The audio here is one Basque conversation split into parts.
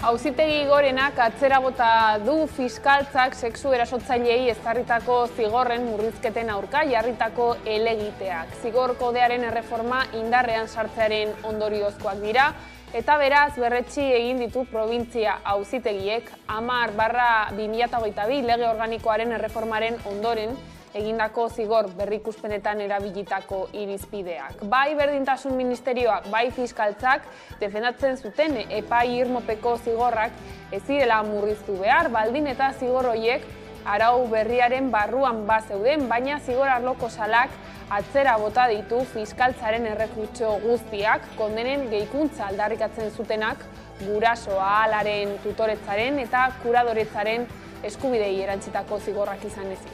Auzitegi Gorenak atzera bota du fiskaltzak sexu erasotzaileei ezarritako zigorren murrizketen aurka jarritako helegiteak. Zigor kodearen erreforma indarrean sartzearen ondoriozkoak dira, eta beraz berretsi egin ditu probintzia auzitegiek 10/2022 lege organikoaren erreformaren ondoren egindako zigor berrikuspenetan erabilitako irizpideak. Bai berdintasun ministerioak, bai fiskaltzak defendatzen zuten epai irmopeko zigorrak ez direla murriztu behar, baldin eta zigor horiek arau berriaren barruan bazeuden, baina zigor arloko salak atzera bota ditu fiskaltzaren errekurtso guztiak, kondenen gehikuntza aldarrikatzen zutenak guraso ahalaren tutoretzaren eta kuradoretzaren eskubidei erantzitako zigorrak izan ezik.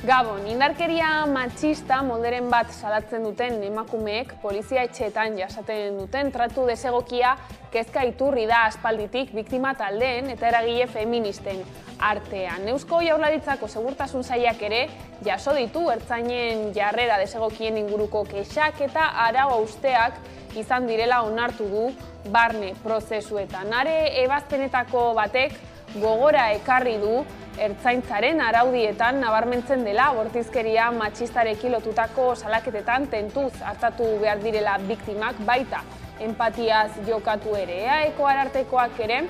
Gabon, indarkeria matxista molderen bat salatzen duten emakumeek polizia etxeetan jasaten duten tratu desegokia kezka iturri da aspalditik biktima taldeen eta eragile feministen artean. Eusko Jaurlaritzako Segurtasun Sailak ere jaso ditu ertzainen jarrera desegokien inguruko kexak eta arau hausteak izan direla onartu du barne prozesuetan. Are ebazpenetako batek gogora ekarri du ertzaintzaren araudietan nabarmentzen dela bortizkeria matxistarekin lotutako salaketetan tentuz hartatu behar direla biktimak, baita empatiaz jokatu ere. EAEko arartekoak ere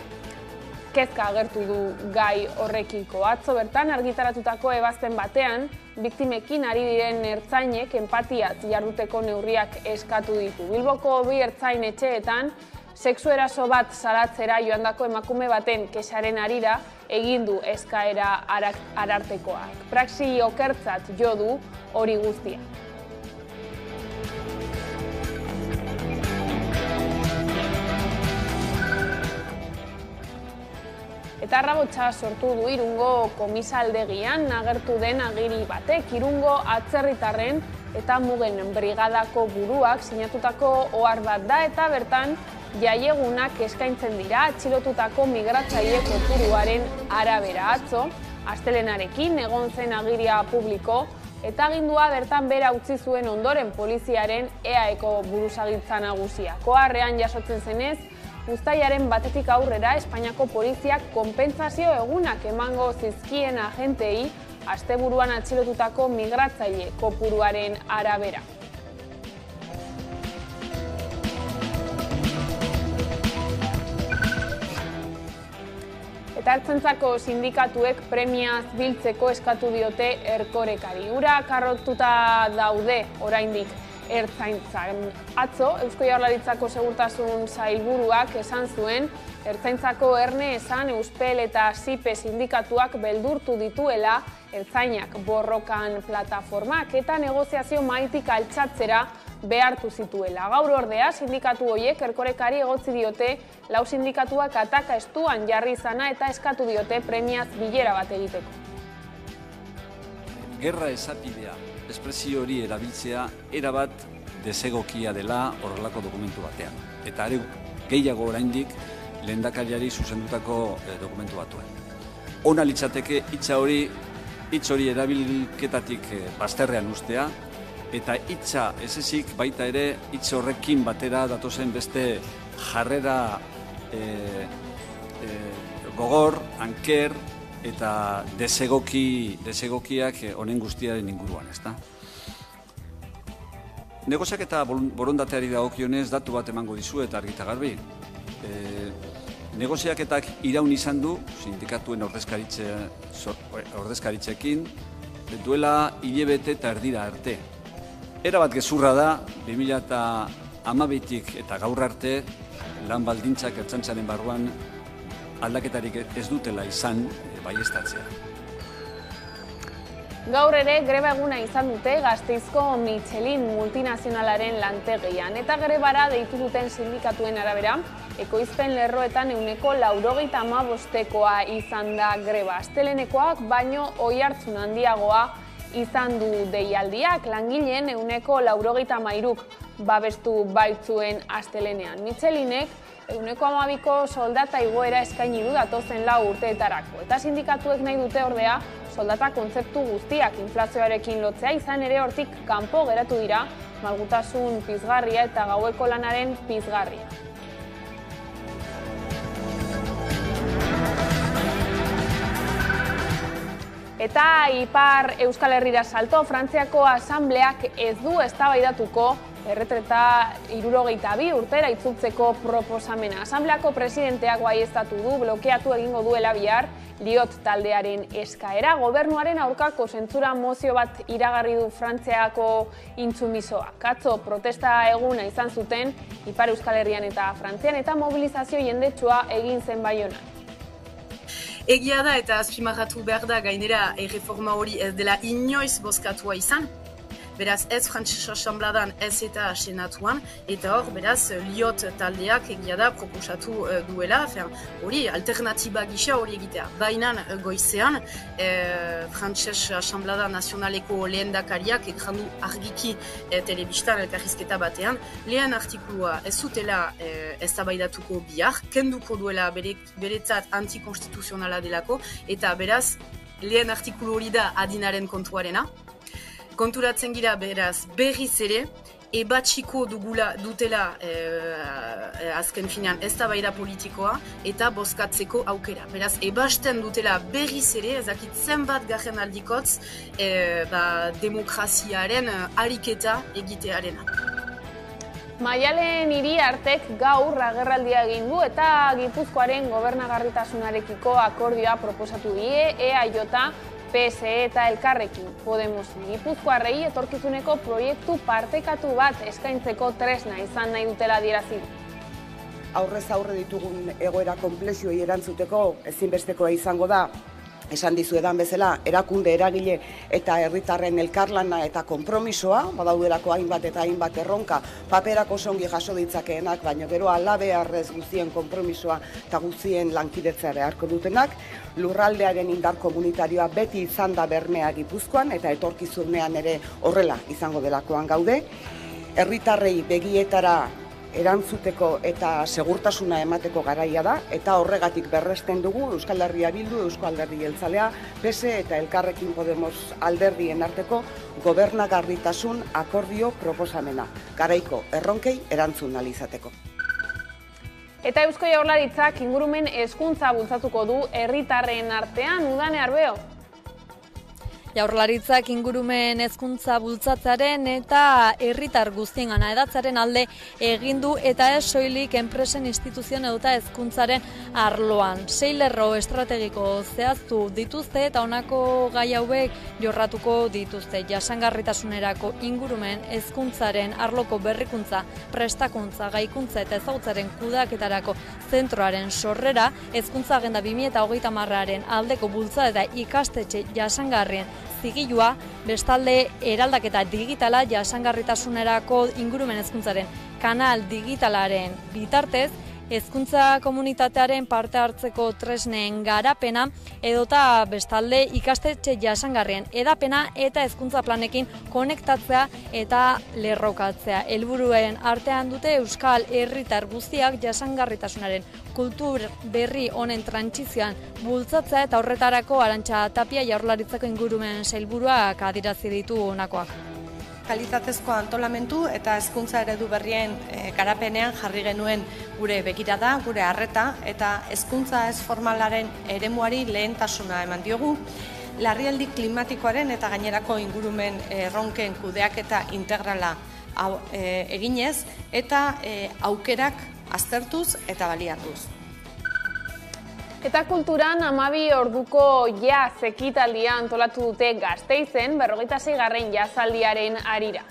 kezka agertu du gai horrekiko. Atzo bertan argitaratutako ebazpen batean biktimekin ari diren ertzainek empatiaz jarduteko neurriak eskatu ditu. Bilboko bi ertzain etxeetan sexu eraso bat salatzera joandako emakume baten kexaren harira egin du eskaera arartekoak. Praxi okertzat jo du hori guztia. Eta arrabotsa sortu du Irungo komisaldegian agertu den agiri batek. Irungo atzerritarren eta mugen brigadako buruak sinatutako ohar bat da eta bertan jaiegunak eskaintzen dira atxilotutako migratzaile kopuruaren arabera. Atzo, astelenarekin egon zen agiria publiko eta agindua bertan bera utzi zuen ondoren poliziaren EAEko buruzagitza nagusia. Koarrean jasotzen zenez, uztailaren batetik aurrera Espainiako poliziak konpentsazio egunak emango zizkien agentei asteburuan atxilotutako migratzaile kopuruaren arabera. Eta ertzaintzako sindikatuek premiaz biltzeko eskatu diote Erkorekari. Ura karrotuta daude oraindik ertzaintzan. Atzo, Eusko Jaurlaritzako Segurtasun Sailburuak esan zuen, ertzaintzako Erne esan Euspel eta SIPE sindikatuak beldurtu dituela ertzainak borrokan plataformak eta negoziazio mahaitik altxatzera behartu zituela. Gaur ordea, sindikatu horiek Erkorekari egotzi diote 4 sindikatuak ataka estuan jarri izana eta eskatu diote premiaz bilera bat egiteko. Gerra esapidea, espresio hori erabiltzea erabat desegokia dela horrelako dokumentu batean. Eta are gehiago oraindik lehendakariari zuzendutako dokumentu batuen. Ona litzateke hitz hori erabilketatik bazterrean ustea, eta hitza ez ezik baita ere hitz horrekin batera datozen beste jarrera gogor, anker eta desegokiak honen guztiaren inguruan, ezta? Negoziaketa borondateari dagokionez datu bat emango dizuet argi eta garbi. Negoziaketak iraun izan du sindikatuen ordezkaritzekin duela hilabete eta erdira arte. Erabat gezurra da 2012tik eta gaur arte lan baldintzak ertzaintzaren barruan aldaketarik ez dutela izan baieztatzea. Gaur ere greba eguna izan dute Gasteizko Michelin multinazionalaren lantegian eta grebara deitu duten sindikatuen arabera ekoizpen lerroetan 95%koa izan da greba. Astelenekoak baino oihartzun handiagoa izan du deialdiak, langileen 93%k babestu baitzuen astelenean. Michelinek 12,2ko soldata igoera eskaini du datozen 4 urteetarako. Eta sindikatuek nahi dute ordea soldata kontzeptu guztiak inflazioarekin lotzea, izan ere hortik kanpo geratu dira malgutasun pizgarria eta gaueko lanaren pizgarria. Eta Ipar Euskal Herrira salto, Frantziako Asambleak ez du eztabaidatuko erretreta 62 urtera itzultzeko proposamena. Asambleako presidenteak baieztatu du blokeatu egingo duela bihar Liot taldearen eskaera. Gobernuaren aurkako zentsura mozio bat iragarri du Frantziako intsumisoak. Atzo protesta eguna izan zuten Ipar Euskal Herrian eta Frantzian eta mobilizazio jendetsua egin zen Baionan. Egia da eta azpimarratu behar da gainera erreforma hori ez dela inoiz bozkatua izan. Beraz ez Frantses Asambladan ez eta senatuan, eta hor, beraz, Liot taldeak egia da proposatu duela, hori alternatiba gisa hori egitea. Baina goizean, Frantses Asamblada Nazionaleko lehendakariak ekrandu argiki telebistan elkarrizketa batean, lehen artikulua ez zutela eztabaidatuko bihar, kenduko duela beretzat antikonstituzionala delako, eta beraz, lehen artikulu hori da adinaren kontuarena. Konturatzen gira beraz berriz ere, ebatxiko dutela azken finean eztabaida politikoa eta bozkatzeko aukera. Beraz, ebasten dutela berriz ere, ezakit zenbat garren aldikotz, demokraziaren ariketa egitearena. Maialen Iriartek gaur agerraldia egin du eta Gipuzkoaren gobernagarritasunarekiko akordioa proposatu die EAJ, PSE eta Elkarrekin Podemos Gipuzkoarrei etorkizuneko proiektu partekatu bat eskaintzeko tresna izan nahi dutela adierazi. Aurrez aurre ditugun egoera konplexuei erantzuteko ezinbestekoa izango da, esan dizuedan bezala, erakunde eragile eta herritarren elkarlana eta konpromisoa, badaudelako hainbat eta hainbat erronka, paperak osongi jaso ditzakeenak, baina gero alabeharrez guztien konpromisoa eta guztien lankidetza beharko dutenak, lurraldearen indar komunitarioa beti izan da bermea Gipuzkoan eta etorkizunean ere horrela izango delakoan gaude. Herritarrei begietara erantzuteko eta segurtasuna emateko garaia da, eta horregatik berresten dugu Euskal Herria Bildu, Eusko Alderdi Jeltzalea, PSE eta Elkarrekin Podemos alderdien arteko gobernagarritasun akordio proposamena, garaiko erronkei erantzun ahal izateko. Eta Eusko Jaurlaritzak ingurumen hezkuntza bultzatuko du herritarren artean, Udane Arbeo. Jaurlaritzak ingurumen hezkuntza bultzatzaren eta herritar guztiengana hedatzaren alde egin du eta ez soilik enpresen, instituzioen edota hezkuntzaren arloan. 6 lerro estrategiko zehaztu dituzte eta honako gai hauek jorratuko dituzte. Jasangarritasunerako ingurumen hezkuntzaren arloko berrikuntza, prestakuntza, gaikuntza eta ezagutzaren kudeaketarako zentroaren sorrera, hezkuntza agenda 2030aren aldeko bultzada eta ikastetxe jasangarrien zigilua, bestalde eraldaketa digitala jasangarritasunerako ingurumen hezkuntzaren kanal digitalaren bitartez, hezkuntza komunitatearen parte hartzeko tresnen garapena edota bestalde ikastetxe jasangarrien edapena eta hezkuntza planekin konektatzea eta lerrokatzea. Helburuen artean dute euskal herritar guztiak jasangarritasunaren kultur berri honen trantsizioan bultzatzea eta horretarako Arantxa Tapia Jaurlaritzako ingurumen sailburuak adierazi ditu honakoak. Kalitatezko antolamentu eta hezkuntza eredu berrien garapenean jarri genuen gure begirada, gure arreta eta hezkuntza ez formalaren eremuari lehentasuna eman diogu. Larrialdi klimatikoaren eta gainerako ingurumen erronken kudeaketa integrala eginez eta aukerak aztertuz eta baliatuz. Eta kulturan 12 orduko jazz ekitaldia antolatu dute Gasteizen 46. jazaldiaren harira.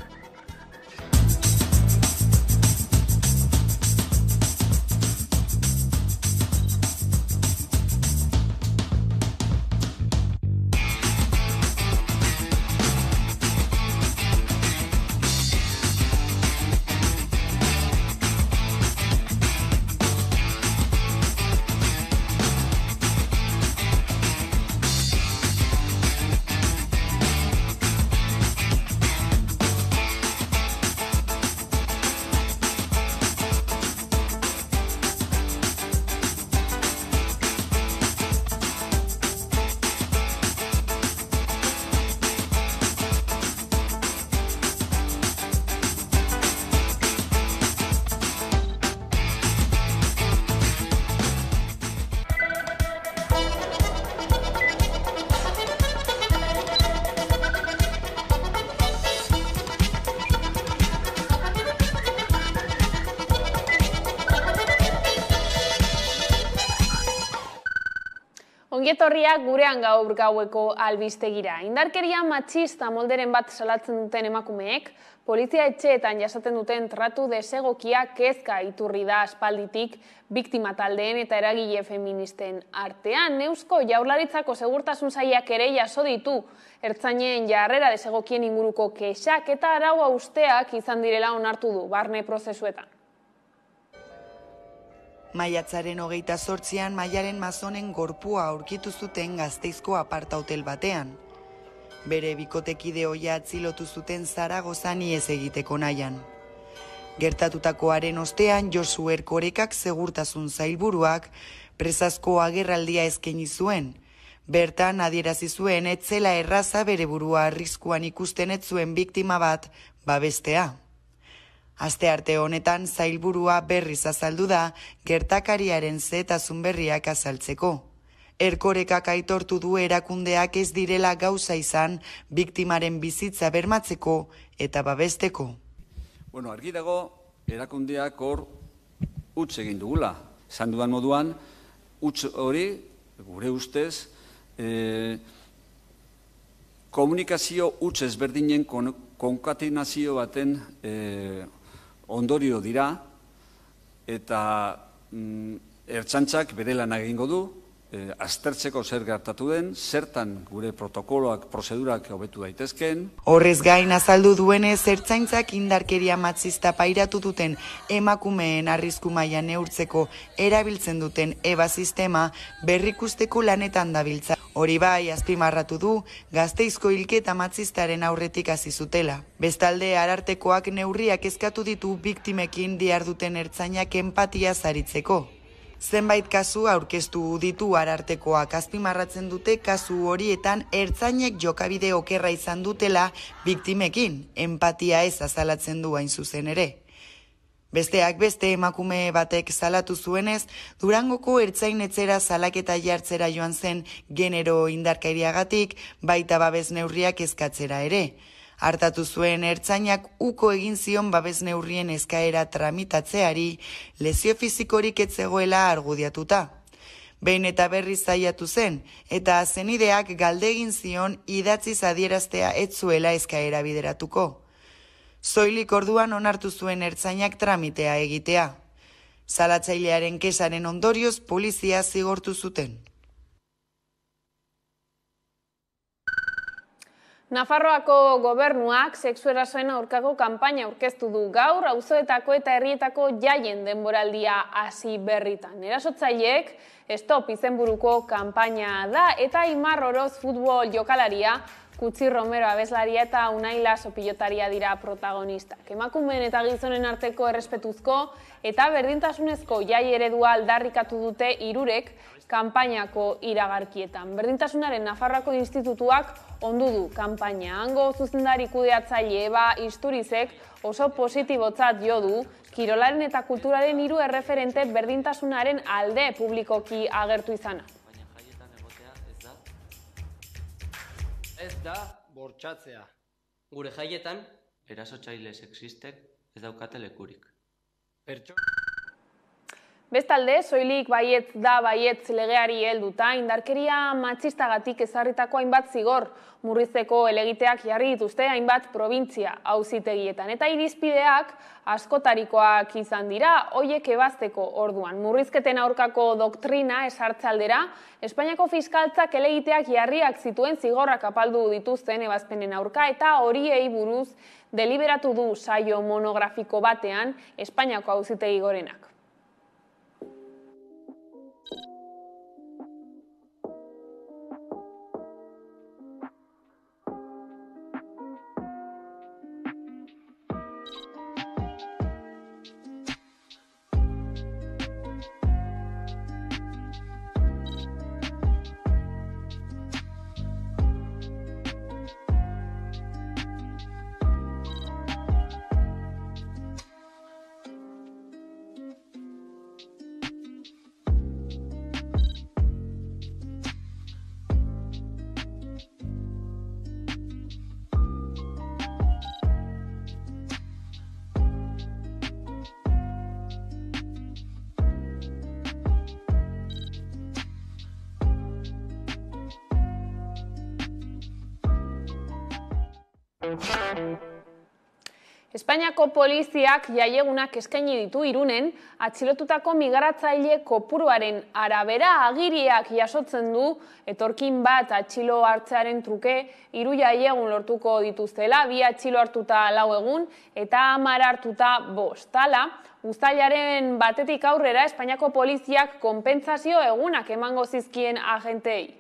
Ongietorriak gurean gaur gaueko albistegira. Indarkeria matxista molderen bat salatzen duten emakumeek, polizia etxeetan jasaten duten tratu desegokia kezka iturri da aspalditik biktima taldeen eta eragile feministen artean. Eusko Jaurlaritzako segurtasun sailak ere jaso ditu ertzainen jarrera desegokien inguruko kexak eta arau hausteak izan direla onartu du barne prozesuetan. Maiatzaren 28an Maialen Mazonen gorpua aurkitu zuten Gasteizko aparta-hotel batean. Bere bikotekide ohia atzilotu zuten Zaragozan ihes egiteko nahian. Gertatutakoaren ostean Josu Erkorekak segurtasun sailburuak presazko agerraldia eskaini zuen. Bertan adierazi zuen ez zela erraza bere burua arriskuan ikusten ez zuen biktima bat babestea. Astearte honetan sailburua berriz azaldu da gertakariaren zehetasun berriak azaltzeko. Erkorekak aitortu du erakundeak ez direla gauza izan biktimaren bizitza bermatzeko eta babesteko. Argi dago erakundeak hor huts egin dugula. Esan dudan moduan, huts hori, gure ustez, komunikazio huts ezberdinen konkatenazio baten ondorio dira eta ertzaintzak bere lana egingo du, aztertzeko zer gertatu den, zertan gure protokoloak, prozedurak hobetu daitezken. Horrez gain azaldu duenez, ertzaintzak indarkeria matxista pairatu duten emakumeen arrisku maila neurtzeko erabiltzen duten EBA sistema berrikusteko lanetan dabiltza. Hori bai, azpimarratu du, Gasteizko hilketa matxistaren aurretik hasi zutela. Bestalde, arartekoak neurriak eskatu ditu biktimekin diharduten ertzainak enpatia saritzeko. Zenbait kasu aurkeztu ditu arartekoak, azpimarratzen dute kasu horietan ertzainek jokabide okerra izan dutela biktimekin, enpatia ez azalatzen du hain zuzen ere. Besteak beste emakume batek salatu zuenez, Durangoko ertzainetxera salaketa jartzera joan zen genero indarkeriagatik, baita babes neurriak eskatzera ere. Hartatu zuen ertzainak uko egin zion babes neurrien eskaera tramitatzeari, lesio fizikorik ez zegoela argudiatuta. Behin eta berriz saiatu zen, eta zenideak galde egin zion idatziz adieraztea ez zuela eskaera bideratuko. Soilik orduan onartu zuen ertzainak tramitea egitea. Salatzailearen kexaren ondorioz polizia zigortu zuten. Nafarroako gobernuak sexu erasoen aurkako kanpaina aurkeztu du gaur, auzoetako eta herrietako jaien denboraldia hasi berritan. Erasotzaileek Stop izenburuko kanpaina da eta Aimar Oroz futbol jokalaria, Kutsi Romero abeslaria eta Unai Laso pilotaria dira protagonistak. Emakumeen eta gizonen arteko errespetuzko eta berdintasunezko jai eredua aldarrikatu dute hirurek kanpainako iragarkietan. Berdintasunaren Nafarroako institutuak ondu du kanpaina. Hango zuzendari kudeatzaile Eba Isturizek oso positibotzat jo du kirolaren eta kulturaren hiru erreferente berdintasunaren alde publikoki agertu izana. Ez da bortxatzea. Gure jaietan, erasotzaile sexistek ez daukate lekurik. Bestalde, soilik baietz da baietz legeari helduta, indarkeria matxistagatik ezarritako hainbat zigor murrizteko helegiteak jarri dituzte hainbat probintzia auzitegietan. Eta irizpideak askotarikoak izan dira, hoiek ebazteko orduan. Murrizketen aurkako doktrina esartzaldera, Espainiako fiskaltzak helegiteak jarriak zituen zigorrak apaldu dituzten ebazpenen aurka eta horiei buruz deliberatu du saio monografiko batean Espainiako auzitegi gorenak. Espainiako poliziak jaiegunak eskaini ditu Irunen, atxilotutako migratzaile kopuruaren arabera agiriak jasotzen du, etorkin bat atxilo hartzearen truke 3 jaiegun lortuko dituztela, 2 atxilo hartuta 4 egun eta 10 hartuta 5. Hala, uztailaren 1 aurrera Espainiako poliziak konpentsazio egunak emango zizkien agentei.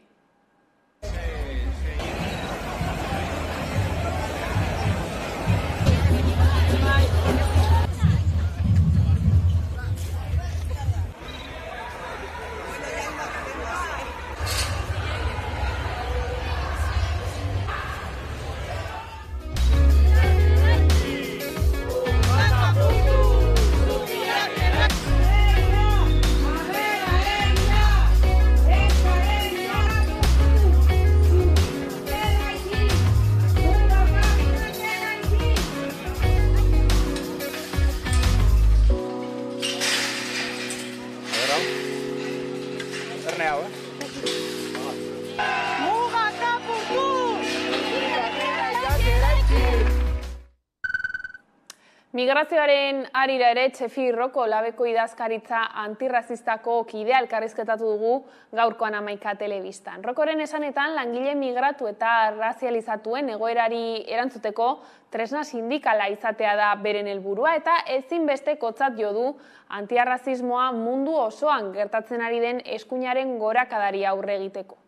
Migrazioaren harira ere Txefi Roko Labeko idazkaritza antirrazistako kidea elkarrizketatu dugu gaurkoan 11 telebistan. Rokoren esanetan langile migratu eta razializatuen egoerari erantzuteko tresna sindikala izatea da beren helburua eta ezinbestekotzat jo du antiarrazismoa mundu osoan gertatzen ari den eskuinaren gorakadari aurre egiteko.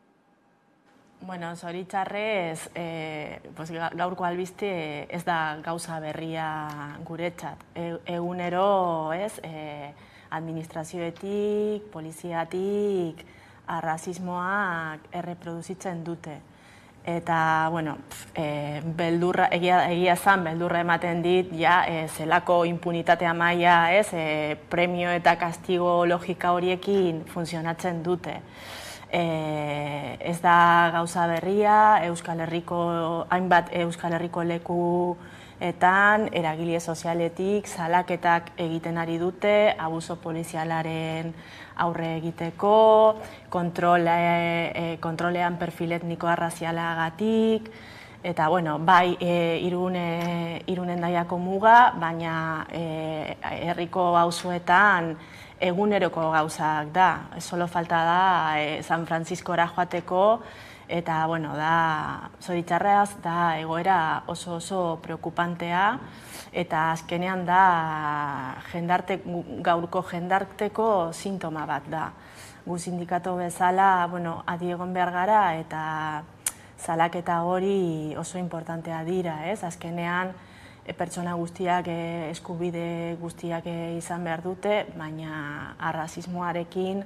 Bueno, zoritxarrez, gaurko albiste ez da gauza berria guretzat. Egunero, administrazioetik, poliziatik, arrazismoak erreproduzitzen dute. Eta, bueno, egia zan, beldurra ematen dit, zelako impunitatea maila, premio eta kastigo logika horiekin funtzionatzen dute. Ez da gauza berria, hainbat Euskal Herriko lekuetan, eragile sozialetik, salaketak egiten ari dute, abuso polizialaren aurre egiteko, kontrolean perfil etniko arrazialagatik, eta, bueno, bai, Irunen Daiako muga, baina herriko auzoetan eguneroko gauzak da. Solo falta da San Franciscora joateko, eta, bueno, da, zoritxarreaz, da egoera oso preokupantea, eta azkenean da gaurko jendarteko sintoma bat da. Gu sindikatu bezala, bueno, adi egon behar gara, eta salaketa hori oso importantea dira, azkenean pertsona guztiak, eskubide guztiak izan behar dute, baina arrazismoarekin,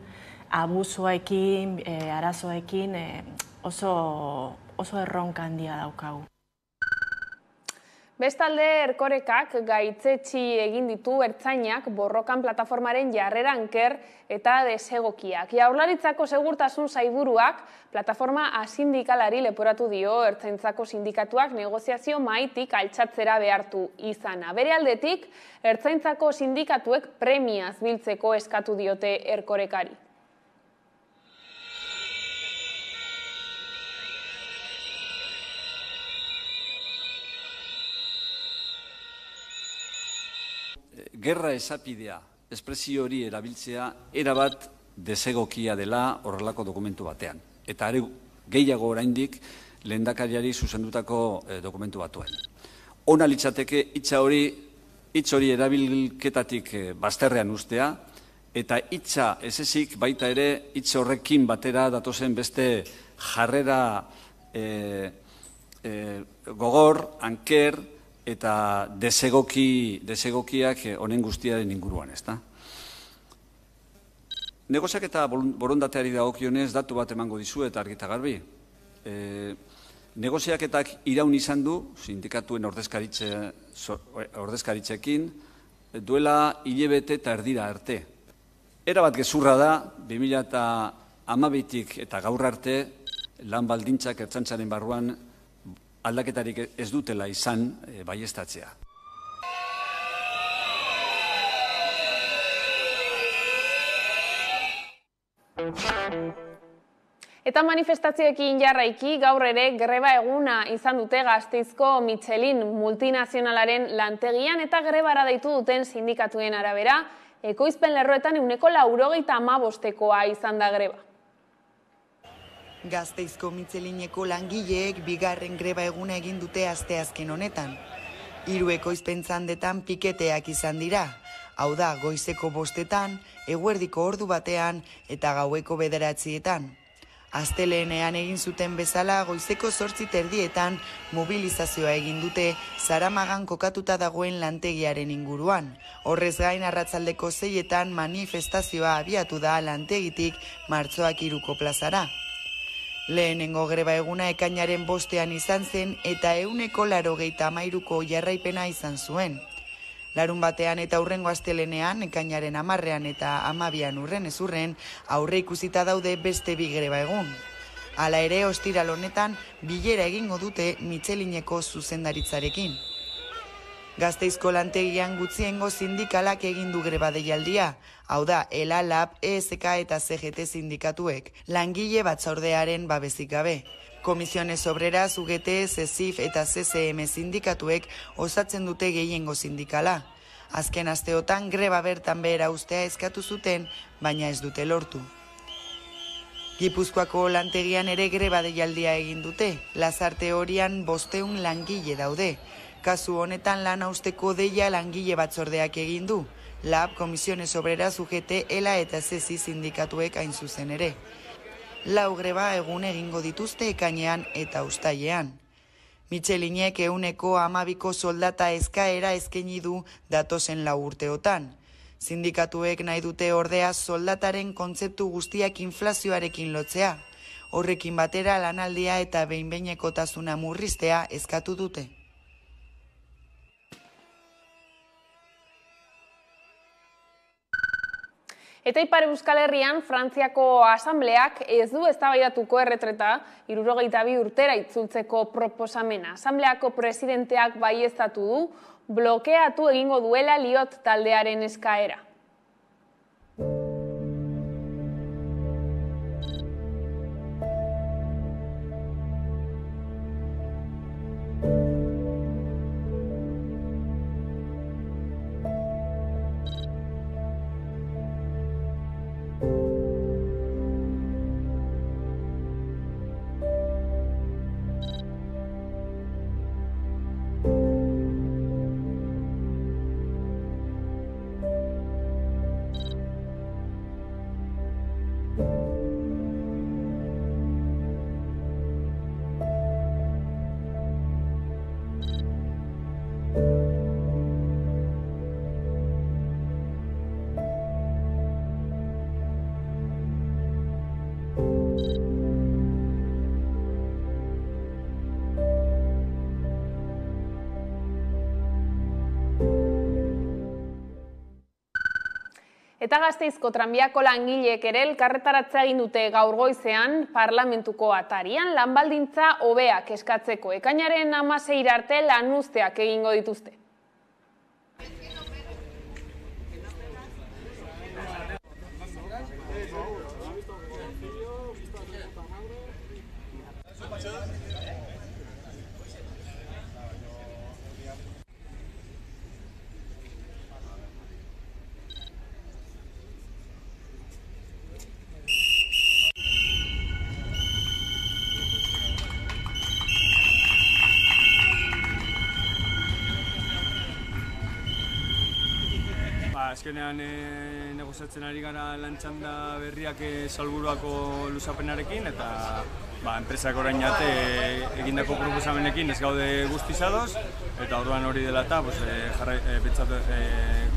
abusoekin, arazoekin oso erronka handia daukagu. Bestalde, Erkorekak gaitzetsi egin ditu ertzainak borrokan plataformaren jarrera anker eta desegokiak. Jaurlaritzako segurtasun sailburuak plataforma asindikalari leporatu dio ertzaintzako sindikatuak negoziazio mahaitik altxatzera behartu izana. Bere aldetik, ertzaintzako sindikatuek premiaz biltzeko eskatu diote Erkorekari. Gerra esapidea, espresio hori erabiltzea, erabat desegokia dela horrelako dokumentu batean. Eta gehiago oraindik lehendakariari zuzendutako dokumentu batuen. Ona litzateke hitz hori erabilketatik bazterrean ustea, eta hitza ez ezik baita ere hitz horrekin batera datozen beste jarrera gogor, anker, eta desegokiak honen guztiaren inguruan, ezta? Negoziaketa borondateari dagokionez datu bat emango dizu eta argi eta garbi. Negoziaketak iraun izan du, sindikatuen ordezkaritzekin, duela hilabete eta erdira arte. Erabat gezurra da, 2012tik eta gaur arte, lan baldintzak ertzaintzaren barruan aldaketarik ez dutela izan baieztatzea. Eta manifestazioekin jarraiki gaur ere greba eguna izan dute Gasteizko Michelin multinazionalaren lantegian eta grebara deitu duten sindikatuen arabera, ekoizpen lerroetan 95%koa izan da greba. Gasteizko Michelineko langileek bigarren greba eguna egin dute asteazken honetan. 3 ekoizpen txandetan piketeak izan dira. Hau da, goizeko 5etan, eguerdiko ordu batean eta gaueko 9etan. Astelehenean egin zuten bezala goizeko 8:30 mobilizazioa egin dute Zaramagan kokatuta dagoen lantegiaren inguruan. Horrez gain arratsaldeko 6etan manifestazioa abiatu da lantegitik Martxoak 3ko plazara. Lehenengo greba eguna ekainaren 5ean izan zen eta 193ko jarraipena izan zuen. Larun batean eta hurrengo astelehenean, ekainaren 10ean eta 12ean urren ezurren, aurre ikusita daude beste 2 greba egun. Hala ere, ostiral honetan, bilera egingo dute Michelineko zuzendaritzarekin. Gasteizko lantegian gutxiengo sindikalak egin du greba deialdia, hau da, ELA, LAB, ESK eta CGT sindikatuek, langile batzordearen babesik gabe. Komisiones Obreras, UGT, CESIF eta CCM sindikatuek osatzen dute gehiengo sindikala. Azken asteotan greba bertan behera ustea eskatu zuten, baina ez dute lortu. Gipuzkoako lantegian ere greba deialdia egin dute, Lasarte Horian 500 langile daude. Kasu honetan lan usteko deia langile batzordeak egin du, LAB, Komisiones Obreras, UGT, ELA eta CESI sindikatuek hain zuzen ere. 4 greba egun egingo dituzte ekainean eta uztailean. Michelinek 112ko soldata eskaera eskaini du datozen 4 urteotan. Sindikatuek nahi dute ordea soldataren kontzeptu guztiak inflazioarekin lotzea. Horrekin batera lanaldia eta behin-behinekotasuna murriztea eskatu dute. Eta Ipar Euskal Herrian, Frantziako Asambleak ez du eztabaidatuko erretreta 62 urtera itzultzeko proposamena. Asambleako presidenteak baieztatu du, blokeatu egingo duela Liot taldearen eskaera. Eta Gasteizko tranbiako langileek ere elkarretaratzea egin dute gaur goizean parlamentuko atarian lanbaldintza hobeak eskatzeko. Ekainaren 16 arte lanuzteak egingo dituzte. Azkenean negoziatzen ari gara lantxanda berriak salburuako luzapenarekin eta enpresak orain arte egindako proposamenekin ez gaude guztiz ados eta orduan hori dela eta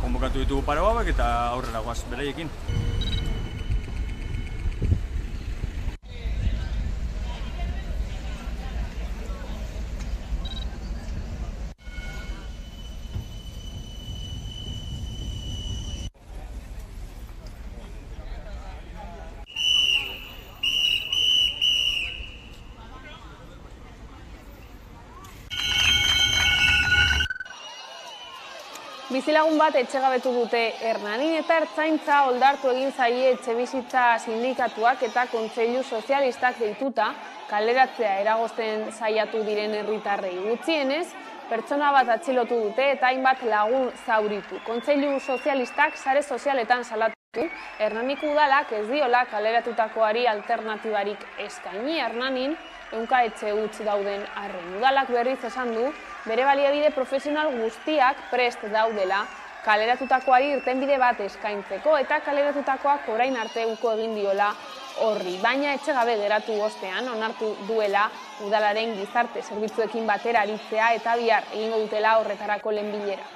konbokatu ditugu paro hauek eta aurrera goaz beraiekin. Bizilagun bat etxegabetu dute Hernanin eta ertzaintza oldartu egin zaie etxebizitza sindikatuak eta kontseilu sozialistak deituta kaleratzea eragozten saiatu diren herritarrei. Gutxienez, pertsona bat atxilotu dute eta hainbat lagun zauritu. Kontseilu sozialistak sare sozialetan salatu Hernaniko udalak ez diola kaleratutakoari alternatibarik eskaini. Hernanin ehunka etxe huts dauden arren. Udalak berriz esan du, bere baliabide profesional guztiak prest daudela kaleratutakoari irtenbide bat eskaintzeko eta kaleratutakoak orain arte uko egin diola horri. Baina etxegabe geratu ostean onartu duela udalaren gizarte zerbitzuekin batera aritzea eta bihar egingo dutela horretarako lehen bilera.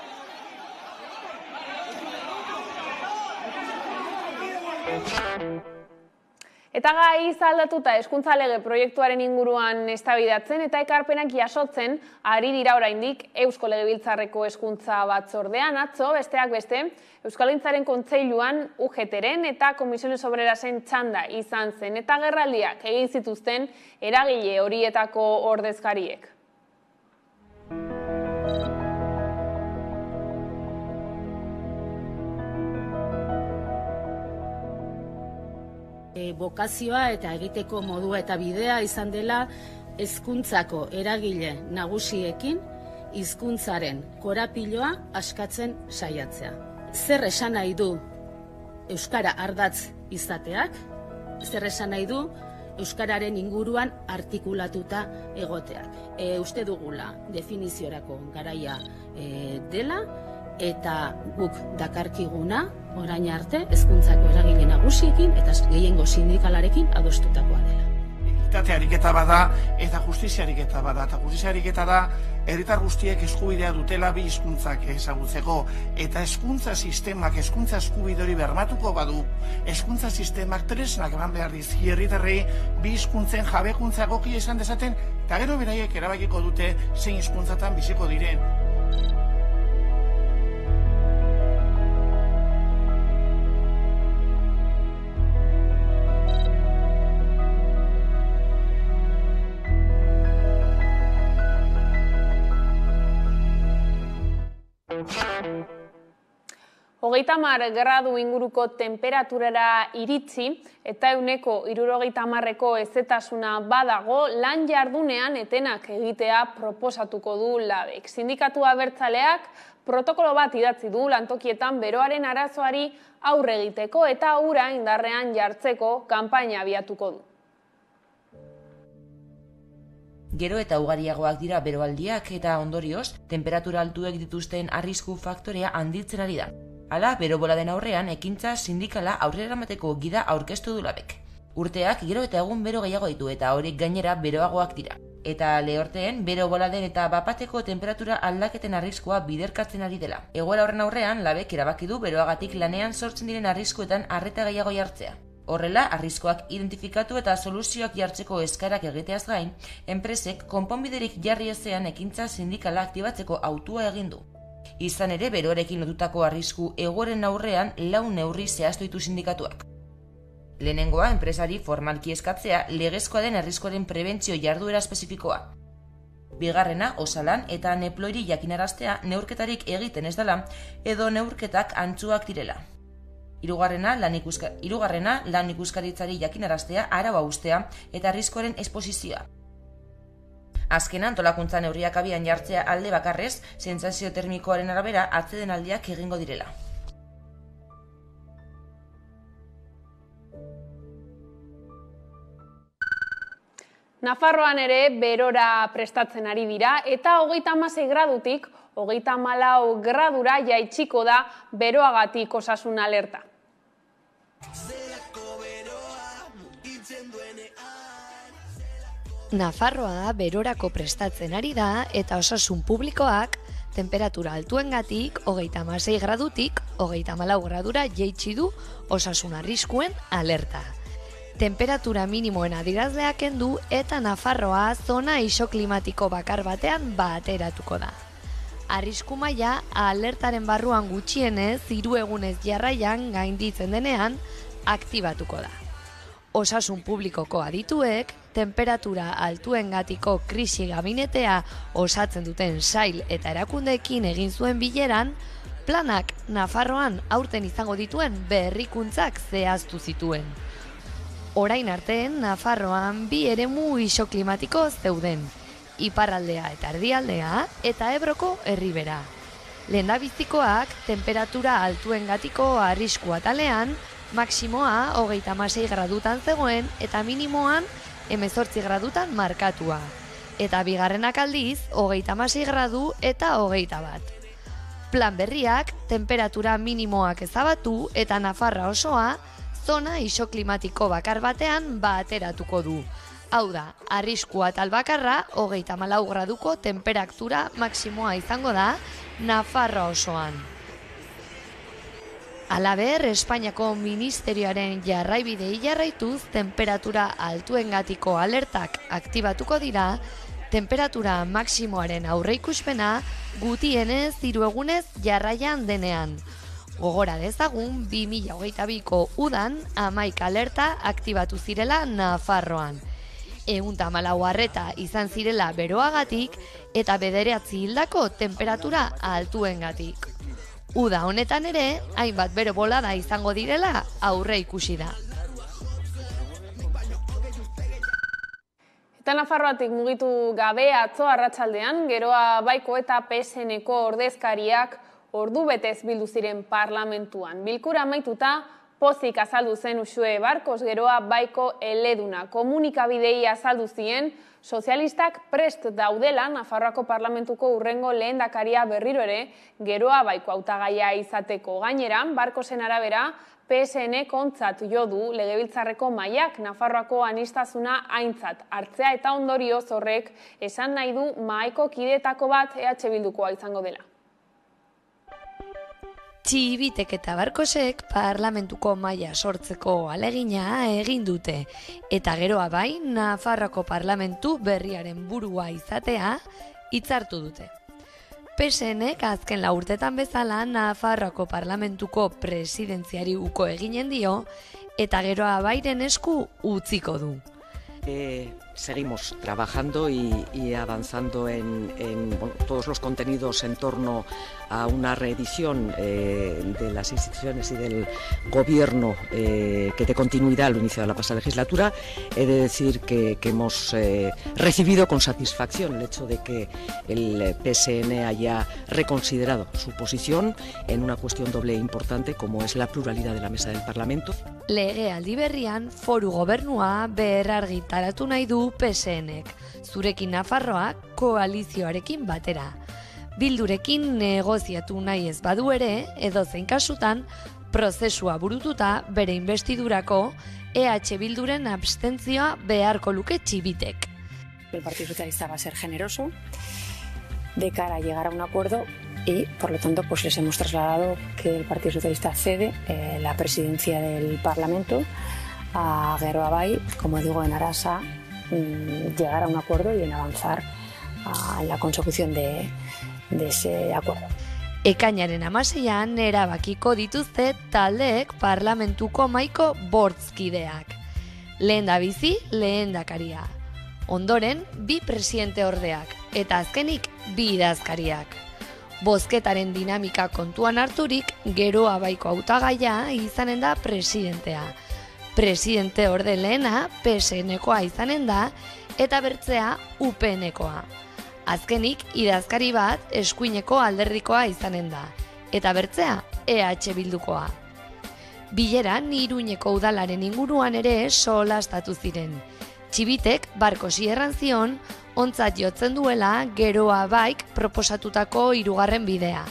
Eta gai aldatuta hezkuntza lege proiektuaren inguruan eztabaidatzen eta ekarpenak jasotzen ari dira oraindik Eusko Legebiltzarreko hezkuntza batzordean. Atzo, besteak beste, Euskalgintzaren Kontseiluan UGT-ren eta Komisiones Obrerasen txanda izan zen eta agerraldiak egin zituzten eragile horietako ordezkariek. Bokazioa eta egiteko modua eta bidea izan dela hezkuntzako eragile nagusiekin hizkuntzaren korapiloa askatzen saiatzea. Zer esan nahi du euskara ardatz izateak? Zer esan nahi du euskararen inguruan artikulatuta egoteak? Uste dugula definiziorako garaia dela eta guk dakarkiguna orain arte hezkuntzako eragile nagusiekin eta gehiengo sindikalarekin adostutakoa dela. Ekitate ariketa bada eta justizia ariketa bada. Eta justizia ariketa da herritar guztiek eskubidea dutela bi hizkuntzak ezagutzeko eta hezkuntza sistemak hezkuntza eskubide hori bermatuko badu. Hezkuntza sistemak tresnak eman behar dizkie herritarrei bi hizkuntzen jabekuntza egokia izan dezaten eta gero beraiek erabakiko dute zein hizkuntzatan biziko diren. Hogeita hamar gradu inguruko temperaturara iritsi eta 60%ko hezetasuna badago lan jardunean etenak egitea proposatuko du LABek. Sindikatu abertzaleak protokolo bat idatzi du lantokietan beroaren arazoari aurre egiteko eta ura indarrean jartzeko kanpaina abiatuko du. Gero eta ugariagoak dira beroaldiak eta ondorioz, temperatura altuek dituzten arrisku faktorea handitzen ari da. Hala, bero-boladen aurrean ekintza sindikala aurrera eramateko gida aurkeztu du LABek. Urteak gero eta egun bero gehiago ditu eta horiek gainera beroagoak dira. Eta lehorteen bero-boladen eta bapateko temperatura aldaketen arriskua biderkatzen ari dela. Egoera horren aurrean, LABek erabaki du beroagatik lanean sortzen diren arriskuetan arreta gehiago jartzea. Horrela, arriskuak identifikatu eta soluzioak jartzeko eskarak egiteaz gain, enpresek konponbiderik jarri ezean ekintza sindikala aktibatzeko autua egin du. Izan ere, beroarekin lotutako arrisku egoeren aurrean 4 neurri zehaztu ditu sindikatuak. Lehenengoa, enpresari formalki eskatzea legezkoa den arriskuaren prebentzio jarduera espezifikoa. Bigarrena, osalan eta neploiri jakinaraztea neurketarik egiten ez dela edo neurketak antzuak direla. Hirugarrena, lan ikuskaritzari jakinaraztea araua ustea eta arriskuaren esposizioa. Azkena, antolakuntza neurriak abian jartzea alde bakarrez, sentsazio termikoaren arabera atsedenaldiak egingo direla. Nafarroan ere berora prestatzen ari dira eta 36 gradutik 34 gradura jaitsiko da beroagatik osasun alerta. Nafarroa berorako prestatzen ari da eta osasun publikoak temperatura altuengatik 36 gradutik 34 gradura jaitsi du osasun arriskuen alerta. Temperatura minimoen adierazleak kendu eta Nafarroa zona isoklimatiko bakar batean bateratuko da. Arrisku maila alertaren barruan gutxienez 3 egunez jarraian gainditzen denean aktibatuko da. Osasun publikoko adituek temperatura altuengatiko krisi gabinetea osatzen duten sail eta erakundeekin egin zuen bileran planak Nafarroan aurten izango dituen berrikuntzak zehaztu zituen. Orain arte, Nafarroan bi eremu isoklimatiko zeuden, iparraldea eta erdialdea eta Ebroko herribera. Lehendabizikoak temperatura altuengatiko arrisku atalean, maksimoa 36 gradutan zegoen eta minimoan 18 gradutan markatua. Eta bigarrenak aldiz, 36 gradu eta 21. Plan berriak, temperatura minimoak ezabatu eta Nafarra osoa, zona isoklimatiko bakar batean bateratuko du. Hau da, arrisku atal bakarra, 34 graduko temperatura maksimoa izango da Nafarra osoan. Halaber, Espainiako Ministerioaren jarraibidei jarraituz, temperatura altuengatiko alertak aktibatuko dira, temperatura maksimoaren aurreikuspena gutienez 3 egunez jarraian denean. Gogora dezagun, 2022ko udan 11 alerta aktibatu zirela Nafarroan. 114 arreta izan zirela beroagatik eta 9 hildako temperatura altuengatik. Uda honetan ere, hainbat bero bolada izango direla aurre ikusi da. Eta Nafarroatik mugitu gabe atzo arratsaldean, Geroa Baiko eta PSN-ko ordezkariak ordu betez bildu ziren parlamentuan. Bilkura amaituta, pozik azaldu zen Uxue Barkos Geroa Baiko eleduna. Komunikabidei azaldu zien, sozialistak prest daudela Nafarroako parlamentuko hurrengo lehendakaria berriro ere Geroa Baiko hautagaia izateko. Gainera, Barkosen arabera, PSN kontzat jo du legebiltzarreko mahaiak Nafarroako aniztasuna aintzat hartzea eta ondorioz horrek esan nahi du mahaiko kideetako bat EH Bildukoa izango dela. Txibitek eta Barkosek parlamentuko mahaia sortzeko alegina egin dute, eta Geroa Bai Nafarroako parlamentu berriaren burua izatea hitzartu dute. PSNek azken 4 urtetan bezala Nafarroako parlamentuko presidentziari uko eginen dio eta Geroa Bairen esku utziko du. Seguimos trabajando y avanzando en todos los contenidos en torno a una reedición de las instituciones y del gobierno que dé continuidad al inicio de la pasada legislatura. He de decir que hemos recibido con satisfacción el hecho de que el PSN haya reconsiderado su posición en una cuestión doble e importante como es la pluralidad de la mesa del Parlamento. Legealdi berrian foru gobernua berrargitaratu nahi du PSNek, zurekin Nafarroa koalizioarekin batera. Bildurekin negoziatu nahi ez badu ere, edozein kasutan, prozesua burututa bere investidurako EH Bilduren abstentzioa beharko luke Txibitek. El Partido Socialista va a ser generoso de cara a llegar a un acuerdo y, por lo tanto, pues les hemos trasladado que el Partido Socialista cede la presidencia del Parlamento a Geroa Bai, como digo, en aras a llegar a un acuerdo y en avanzar en la consecución de ese acuerdo. Ekainaren 16an erabakiko dituzte taldeek parlamentuko mahaiko bortzkideak. Lehendabizi, lehendakaria. Ondoren, 2 presidente ordeak eta azkenik 2 idazkariak. Bozketaren dinamika kontuan harturik, Geroa Baiko hautagaia izanen da presidentea. Presidente orde lehena PSN-koa izanen da eta bertzea UPN-koa. Azkenik, idazkari bat eskuineko alderdikoa izanen da, eta bertzea EH Bildukoa. Bileran Iruñeko udalaren inguruan ere solastatu ziren. Txibitek Barkosi erran zion, ontzat jotzen duela Geroa Baik proposatutako 3. bidea,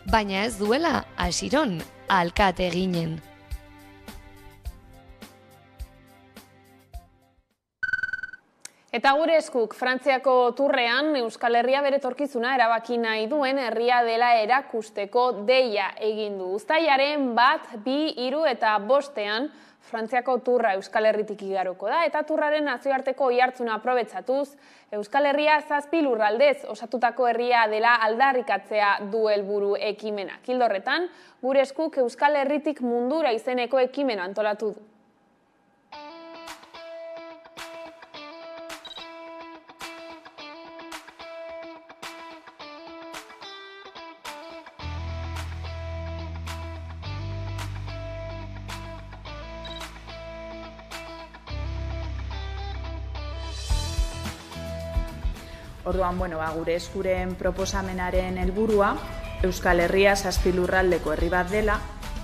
baina ez duela hasiron alkate eginen. Eta gure eskuk, Frantziako turrean Euskal Herria bere etorkizuna erabaki nahi duen herria dela erakusteko deia egin du. Uztailaren 1, 2, 3 eta 5ean Frantziako turra Euskal Herritik igaroko da, eta turraren nazioarteko oihartzuna aprobetxatuz, Euskal Herria 7 lurraldez osatutako herria dela aldarrikatzea du helburu ekimena. Ildo horretan, gure eskuk Euskal Herritik mundura izeneko ekimena antolatu du. Orduan, gure eskuren proposamenaren helburua Euskal Herria 7 lurraldeko herri bat dela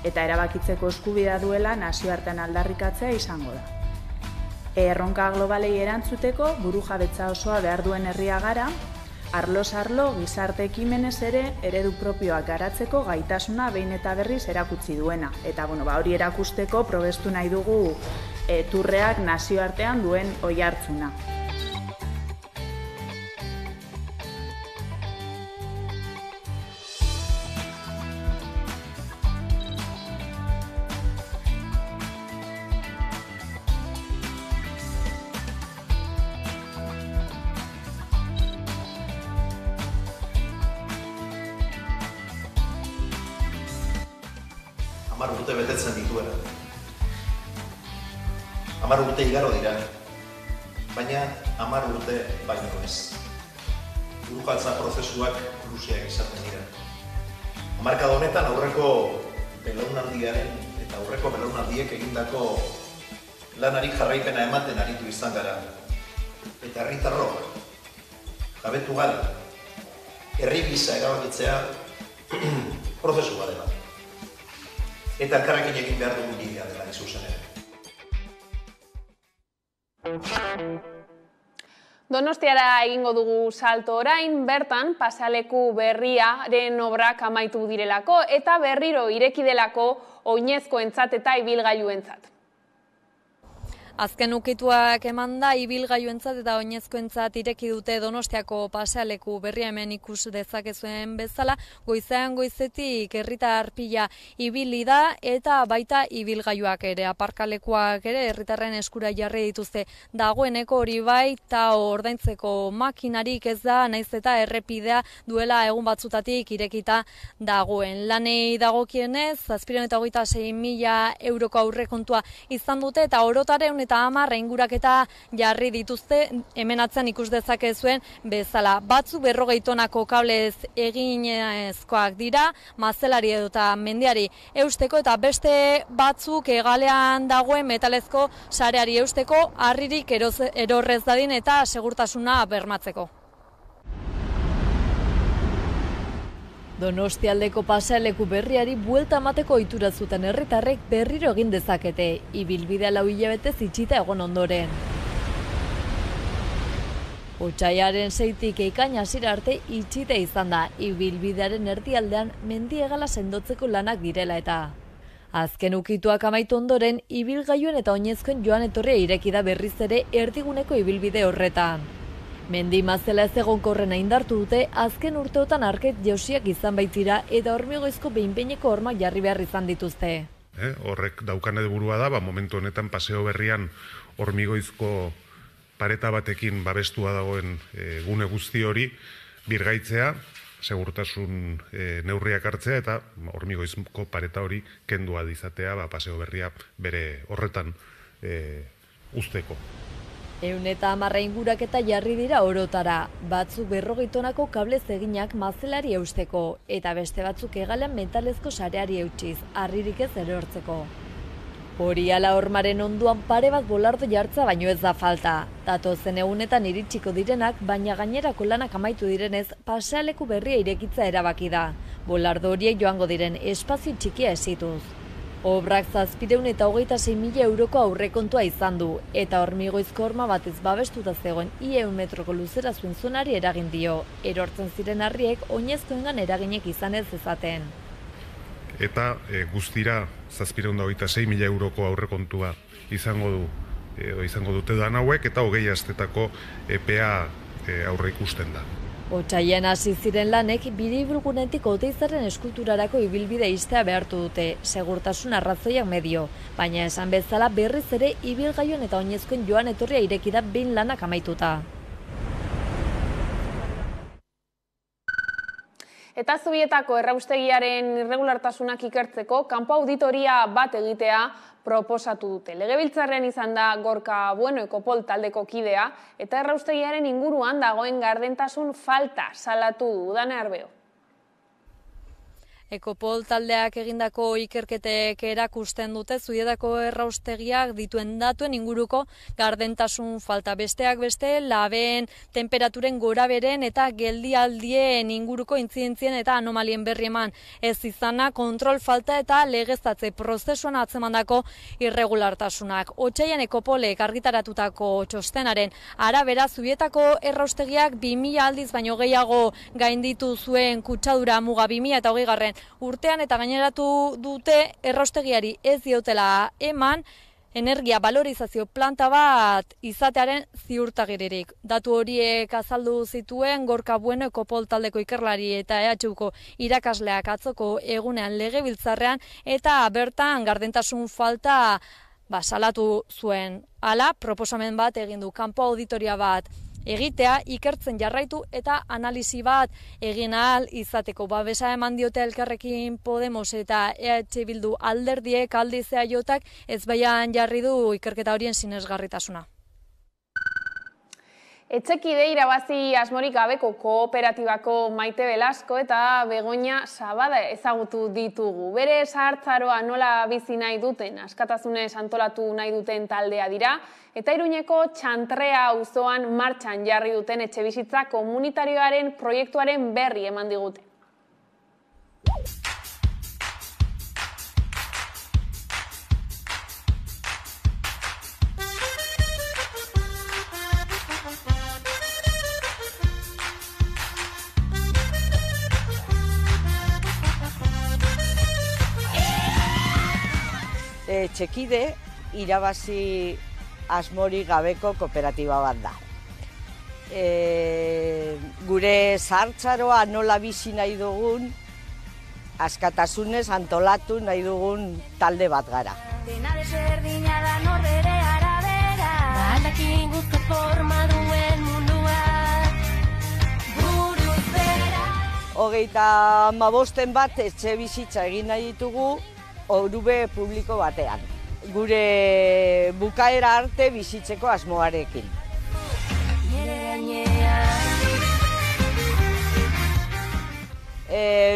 eta erabakitzeko eskubidea duela nazioartean aldarrikatzea izango da. Erronka globalei erantzuteko burujabetza osoa behar duen herria gara, arloz arlo gizarte ekimenez ere eredu propioak garatzeko gaitasuna behin eta berriz erakutsi duena. Eta hori erakusteko probestu nahi dugu turreak nazioartean duen oihartzuna. Urte betetzen dituela. 10 urte igaro dira, baina 10 urte baino ez. Burujaltza prozesuak luzeak izaten dira. Hamarkada honetan aurreko belaunaldiaren eta aurreko belaunaldiek egindako lanari jarraipena ematen aritu izan gara. Eta herritarrok jabetu gara, herri gisa erabakitzea prozesu bat dela. Eta elkarrekin egin behar dugun bidea dela izuzen ere. Donostiara egingo dugu salto orain, bertan pasaleku berriaren obrak amaitu direlako eta berriro ireki delako oinezkoentzat eta ibilgailuentzat. Azken ukituak eman da, ibilgailuentzat eta oinezkoentzat ireki dute Donostiako pasealeku berria, hemen ikus dezakezuen bezala, goizean goizetik herritar pila ibili da eta baita ibilgailuak ere, aparkalekuak ere herritarren eskura jarri dituzte. Dagoeneko hori bai eta ordaintzeko makinarik ez da, naiz eta errepidea duela egun batzutatik irekita dagoen. Lanei dagokienez, 726.000 euroko aurrekontua izan dute eta orotaren eta 10 inguraketa jarri dituzte, hemen atzean ikus dezakezuen bezala. Batzuk 40 tonako kablez eginezkoak dira, mazelari edota mendiari eusteko, eta beste batzuk hegalean dagoen metalezko sareari eusteko, harririk erorrez dadin eta segurtasuna bermatzeko. Donostialdeko pasealeku berriari buelta emateko ohitura zuten herritarrek berriro egin dezakete, ibilbidea 4 hilabetez itxita egon ondoren. Otsaiaren 6tik ekaina hasiera arte itxita izan da, ibilbidearen erdialdean mendiegala sendotzeko lanak direla eta. Azken ukituak amaitu ondoren, ibilgailuen eta oinezkoen joan etorria ireki da berriz ere erdiguneko ibilbide horretan. Mendi mazela ez egonkorrena indartu dute, azken urteotan arket jausiak izan baitira eta hormigoizko behin-behineko hormak jarri behar izan dituzte. Horrek daukan helburua da, momentu honetan paseo berrian hormigoizko pareta batekin babestua dagoen gune guzti hori birgaitzea, segurtasun neurriak hartzea eta hormigoizko pareta hori kendua izatea paseo berria bere horretan uzteko. 110 inguraketa jarri dira orotara, batzuk 40 tonako kablez eginak mazelari eusteko, eta beste batzuk hegalean metalezko sareari eutsiz, harririk ez erortzeko. Hori ala hormaren onduan pare bat bolardo jartza baino ez da falta. Datozen egunetan iritsiko direnak, baina gainerako lanak amaitu direnez, pasealeku berria irekitza erabaki da. Bolardo horiek joango diren espazio txikia esituz. Obrak 726.000 euroko aurrekontua izan du, eta hormigoizko horma batez babestuta zegoen 100 metroko luzera zuen zonari eragin dio, erortzen ziren harriek oinezkoengan eraginek izan ez ezaten. Eta guztira 726.000 euroko aurrekontua izango dute dan hauek, eta 20 astetako epea aurre ikusten da. Otsailean hasi ziren lanek biribilgunetik Oteizaren eskulturarako ibilbide ixtea behartu dute, segurtasun arrazoiak medio, baina esan bezala berriz ere ibilgailuen eta oinezkoen joan etorria ireki da behin lanak amaituta. Eta Zubietako erraustegiaren irregulartasunak ikertzeko kanpo auditoria bat egitea proposatu dute. Legebiltzarrean izan da Gorka Bueno Ekopol taldeko kidea eta erraustegiaren inguruan dagoen gardentasun falta salatu du. Udane Arbeo. Ekopol taldeak egindako ikerketek erakusten dute Zubietako erraustegiak dituen datuen inguruko gardentasun falta. Besteak beste, labeen, temperaturen goraberen eta geldialdien inguruko intzidentzien eta anomalien berri eman ez izana, kontrol falta eta legeztatze prozesuan atzemandako irregulartasunak. Otsailean Ekopolek argitaratutako txostenaren arabera Zubietako erraustegiak 2000 aldiz baino gehiago gainditu zuen kutsadura muga 2020 urtean eta gaineratu dute erraustegiari ez diotela eman energia balorizazio planta bat izatearen ziurtagiririk. Datu horiek azaldu zituen Gorka Bueno Ekopol taldeko ikerlari eta EHUko irakasleak atzoko egunean legebiltzarrean eta bertan gardentasun falta salatu zuen. Hala, proposamen bat egin du, kanpo auditoria bat egitea, ikertzen jarraitu eta analisi bat egin ahal izateko. Babesa eman diote Elkarrekin Podemos eta EH Bildu alderdiek aldiz EAJak ezbaian jarri du ikerketa horien sinesgarritasuna. Etxekide irabazi asmorik gabeko kooperatibako Maite Belasko eta Begoña Sabada ezagutu ditugu. Bere zahartzaroa nola bizi nahi duten, askatasunez antolatu nahi duten taldea dira, eta Iruñeko Txantrea auzoan martxan jarri duten etxebizitza komunitarioaren proiektuaren berri eman digute. Etxekide irabazi asmorik gabeko kooperatiba bat da. Gure zahartzaroa nola bizi nahi dugun, askatasunez antolatu nahi dugun talde bat gara. Dena desberdina da norbere arabera, aldakin guzti forma duen mundua, buruz bera. 35 bat etxe bizitza egin nahi ditugu, orube publiko batean. Gure bukaera arte bizitzeko asmoarekin.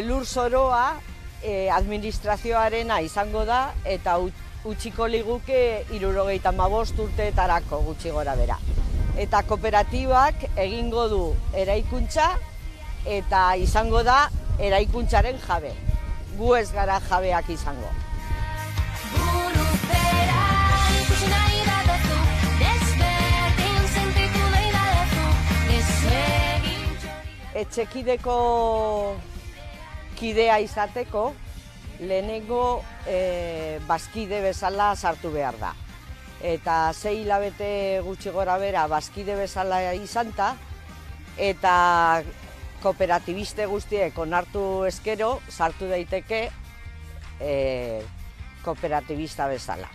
Lurzoroa administrazioarena izango da eta utziko liguke 75 urteetarako gutxi gora bera. Eta kooperatibak egingo du eraikuntza eta izango da eraikuntzaren jabe. Gu ez gara jabeak izango. Etxekideko kidea izateko lehenengo bazkide bezala sartu behar da. Eta 6 hilabete gutxi gora bera bazkide bezala izanta eta kooperatibiste guztiek onartu eskero sartu daiteke kooperatibista bezala.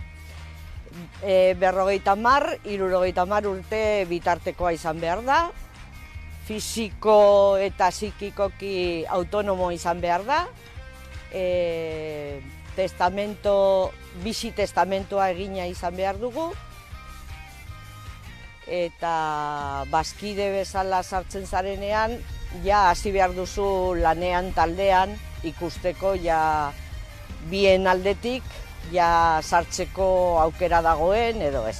50-60 urte bitartekoa izan behar da, fisiko eta psikikoki autonomo izan behar da, bizi testamentoa egina izan behar dugu, eta bazkide bezala sartzen zarenean, ja hasi behar duzu lanean taldean ikusteko ja bien aldetik ja sartzeko aukera dagoen edo ez.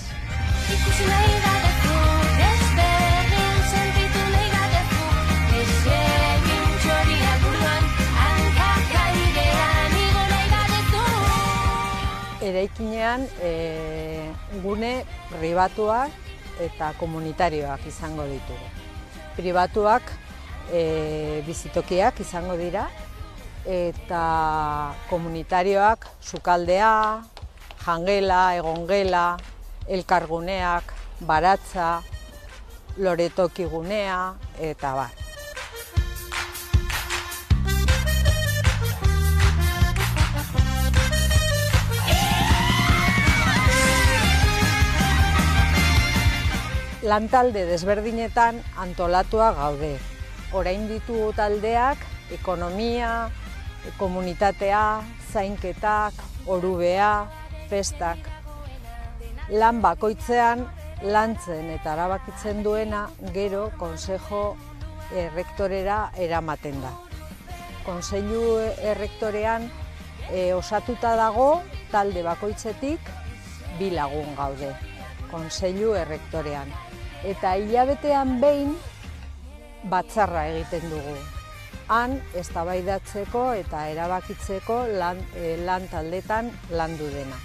Eraikinean gune pribatuak eta komunitarioak izango ditugu. Pribatuak bizitokiak izango dira eta komunitarioak sukaldea, jangela, egongela, elkarguneak, baratza, loretokigunea eta bar. Lantalde desberdinetan antolatua gaude. Orain ditugu taldeak, ekonomia, komunitatea, zainketak, orubea, festak. Lan bakoitzean lantzen eta erabakitzen duena gero konsejo rektorera eramaten da. Kontseilu Errektorean osatuta dago talde bakoitzetik 2 lagun gaude, Kontseilu Errektorean. Eta hilabetean behin batzarra egiten dugu. Han eztabaidatzeko eta erabakitzeko lan taldetan landu dena.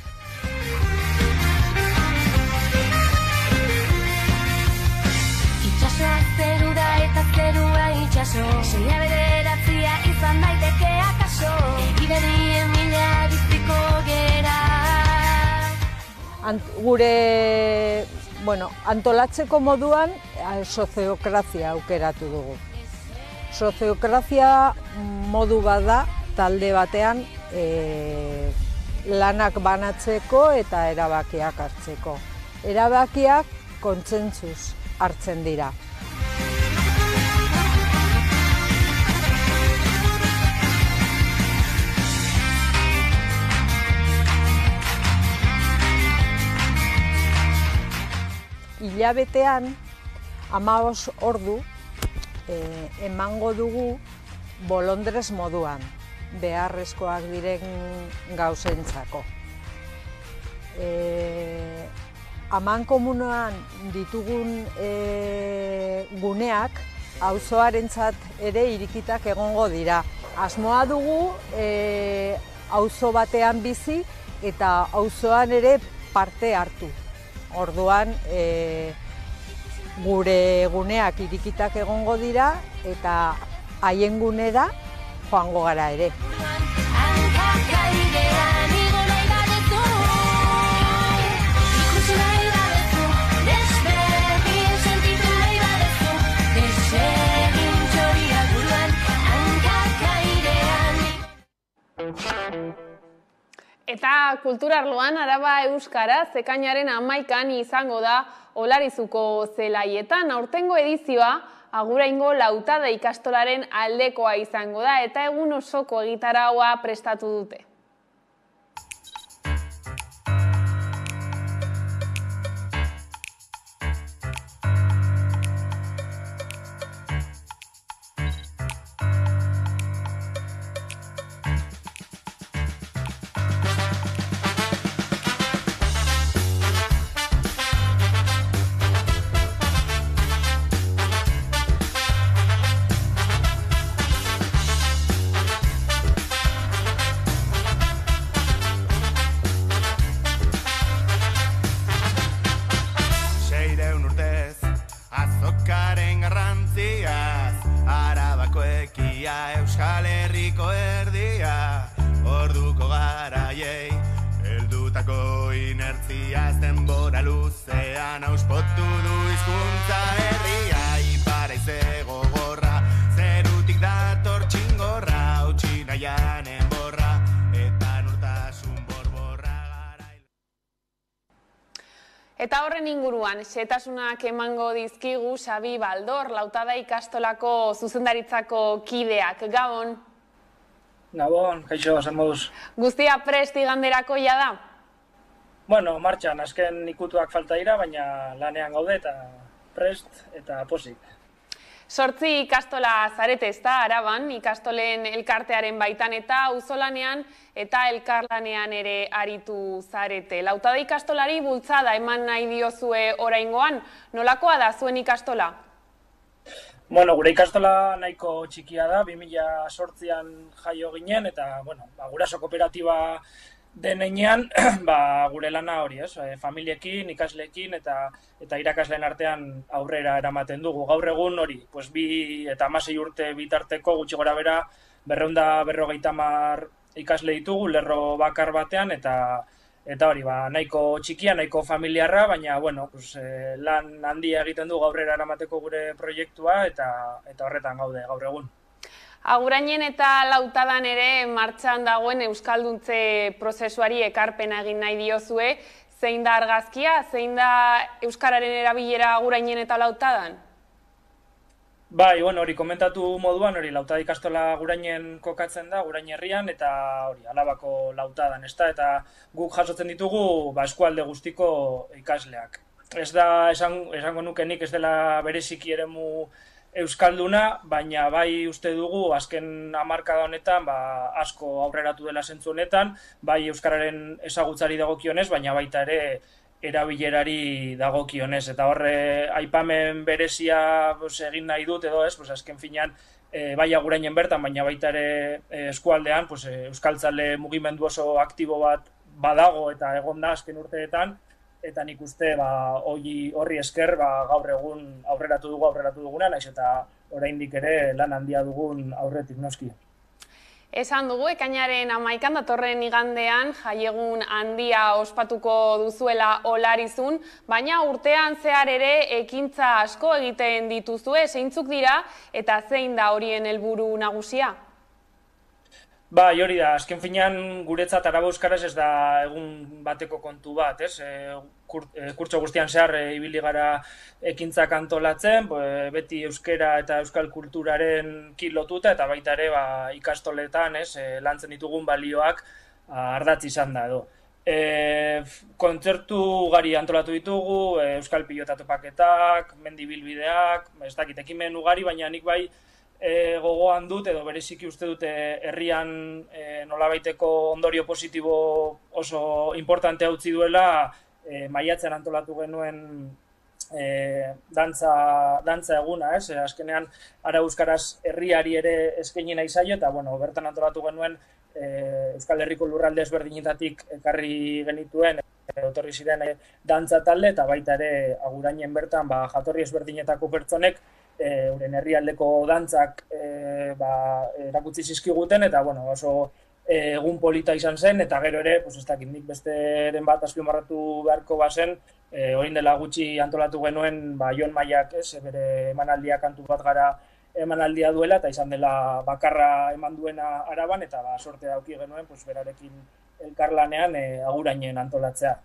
Itxasoa zerura eta zerua itxaso, seia bederatzia izan daiteke akaso, egiberien mila biziko gera. Gure antolatzeko moduan soziokrazia aukeratu dugu. Soziokrazia modu bat da talde batean lanak banatzeko eta erabakiak hartzeko. Erabakiak kontsentsuz hartzen dira. Hilabetean 15 ordu emango dugu bolondrez moduan, beharrezkoak diren gauzentzako. Amankomunean ditugun guneak auzoarentzat ere irikitak egongo dira. Asmoa dugu auzo batean bizi eta auzoan ere parte hartu. Orduan, gure guneak irikitak egongo dira eta haien gunera joango gara ere. Eta kulturarloan Araba Euskaraz ekainaren 11an izango da Olarizuko zelaietan. Aurtengo edizioa Aguraingo Lautada ikastolaren aldekoa izango da eta egun osoko egitaraua prestatu dute. Euskal Herriko erdia, orduko garaiei, heldutako inertziaz denbora luzean auspotu du hizkuntza herria, iparaize gogorra, zerutik dator txingorra, utzi nahian enborra, eta nortasun borborra garai. Eta horren inguruan, xehetasunak emango dizkigu Xabi Baldor, Lautada ikastolako zuzendaritzako kideak. Gabon? Gabon, kaixo, zer moduz. Guztia prest iganderako ja da? Bueno, martxan, azken ikutuak falta dira, baina lanean gaude eta prest eta posik. 8 ikastola zarete ezta Araban, ikastolen elkartearen baitan eta auzolanean eta elkarlanean ere aritu zarete. Lautada ikastolari bultzada eman nahi diozue oraingoan, nolakoa da zuen ikastola? Bueno, gure ikastola nahiko txikia da, 2008an jaio ginen eta, bueno, guraso kooperatiba denean, gure lana hori, familiekin, ikasleekin eta irakasleen artean aurrera eramaten dugu. Gaur egun hori, 2 eta 16 urte bitarteko gutxi gora bera 250 ikasle ditugu lerro bakar batean eta hori, nahiko txikia, nahiko familiarra, baina, bueno, lan handia egiten du aurrera eramateko gure proiektua eta horretan gaude gaur egun. Agurainen eta Lautadan ere martxan dagoen euskalduntze prozesuari ekarpena egin nahi diozue, zein da argazkia, zein da euskararen erabilera Agurainen eta Lautadan? Bai, bueno, hori komentatu moduan, hori Lautada ikastola Agurainen kokatzen da, Agurain herrian, eta hori Alabako Lautadan, eta guk jasotzen ditugu eskualde guztiko ikasleak. Ez da, esango nuke nik ez dela bereziki eremu euskalduna, baina bai uste dugu azken hamarkada honetan asko aurreratu dela zentzu honetan, bai euskararen ezagutzari dagokionez, baina baita ere erabilerari dagokionez. Eta horre aipamen berezia egin nahi dut edo ez, azken finean bai Agurainen bertan, baina baita ere eskualdean euskaltzale mugimendu oso aktibo bat badago eta egon da azken urteetan, eta nik uste horri esker gaur egun aurreratu duguna, naiz eta oraindik ere lan handia dugun aurretik noski. Esan dugu, ekainaren 11 datorren igandean jaiegun handia ospatuko duzuela Olarizun, baina urtean zehar ere ekintza asko egiten dituzue, zeintzuk dira eta zein da horien helburu nagusia? Bai, hori da, azken finean guretzat araba euskaraz ez da egun bateko kontu bat, ez? Kurtso guztian zehar ibili gara ekintzak antolatzen, beti euskera eta euskal kulturaren lotuta eta baita ere ikastoletan lantzen ditugun balioak ardatz izan da edo. Kontzertu ugari antolatu ditugu, euskal pilota topaketak, mendi bilbideak, ez dakit ekimen ugari, baina nik bai gogoan dut edo bereziki uste dute herrian nolabaiteko ondorio positibo oso importantea utzi duela maiatzean antolatu genuen dantza eguna, azkenean ara euskaraz herriari ere eskaini nahi zaio eta bertan antolatu genuen Euskal Herriko lurralde ezberdinetatik ekarri genituen etorri ziren dantza talde eta baita ere Agurainen bertan jatorri ezberdinetako pertsonek euren herrialdeko dantzak erakutsi zizkiguten eta oso egun polita izan zen eta gero ere, ez dakit nik besteren bat azpimarratu beharko bazen, orain dela gutxi antolatu genuen Jon Maiak bere emanaldia kantu bat gara emanaldia duela eta izan dela bakarra eman duena Araban eta sorte dauki genuen berarekin elkarlanean Agurainen antolatzea.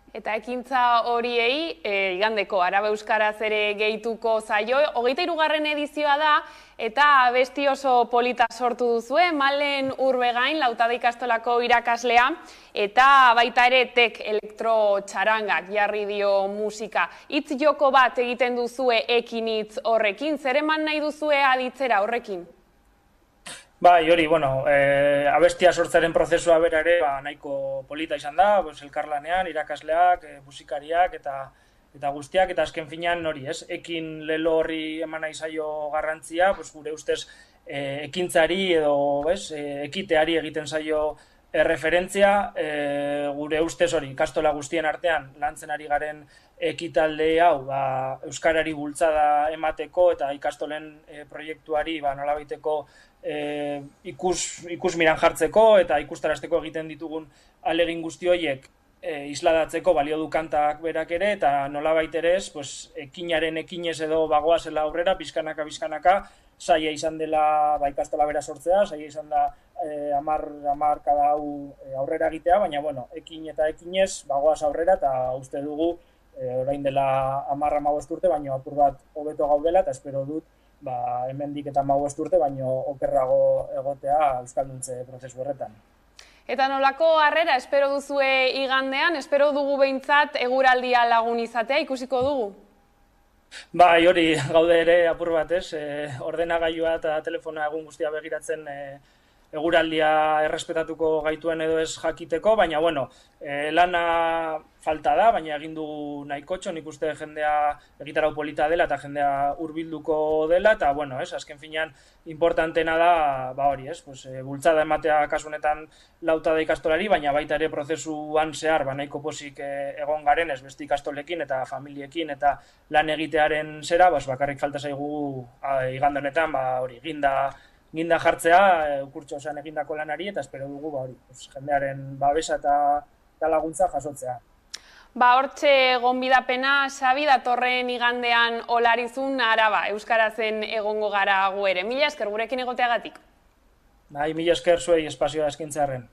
Eta ekintza horiei igandeko araba euskaraz ere gehituko zaio. 23. edizioa da eta abesti oso polita sortu duzue, Malen Urbegain, Lautada ikastolako irakaslea, eta baita ere tek elektro-txarangak jarri dio musika. Hitz joko bat egiten duzue ekin hitz horrekin, zer eman nahi duzue aditzera horrekin? Bai, hori, abestia sortzaren prozesua bera ere nahiko polita izan da, elkarlanean, irakasleak, musikariak eta guztiak, eta azken finean hori, ekin lelo horri eman nahi zaio garrantzia, gure ustez ekintzari edo ekiteari egiten zaio referentzia, gure ustez hori, ikastola guztien artean lantzen ari garen ekitalde hau euskarari bultzada emateko eta ikastolen proiektuari nolabaiteko ikusmiran jartzeko eta ikustarazteko egiten ditugun ahalegin guzti horiek isladatzeko balio du kantak berak ere eta nolabait ere ekinaren ekinez edo bagoazela aurrera, bizkanaka, saia izan dela ikastola bera sortzea, saia izan da hamarkada hau aurrera egitea, baina ekin eta ekinez bagoaz aurrera eta uste dugu orain dela 10-15 urte, baina apur bat hobeto gaudela eta espero dut hemendik eta 15 urte, baina okerrago egotea euskalduntze prozesu horretan. Eta nolako harrera espero duzue igandean, espero dugu behintzat eguraldia lagun izatea, ikusiko dugu? Bai, hori gaude ere apur bat, ordenagailua eta telefonoa egun guztia begiratzen eguraldia errespetatuko gaituen edo ez jakiteko, baina lana falta da, baina egin dugu nahikotxo, nik uste jendea egitarau polita dela eta jendea hurbilduko dela, eta azken finean importantena da hori, bultzada ematea kasunetan Lautada ikastolari, baina baita ere prozesuan zehar nahiko posik egon garen ez beste ikastolekin eta familiekin eta lan egitearen zera, bakarrik falta zaigu igande honetan hori ginda jartzea kurtsosan egindako lanari eta espero dugu jendearen babesa eta laguntza jasotzea. Hortxe gonbidapena, Xabi, datorren igandean Olarizun Araba, euskarazen egongo gara gu ere. Mila esker gurekin egoteagatik. Mila esker zuei espazioa eskaintzearren.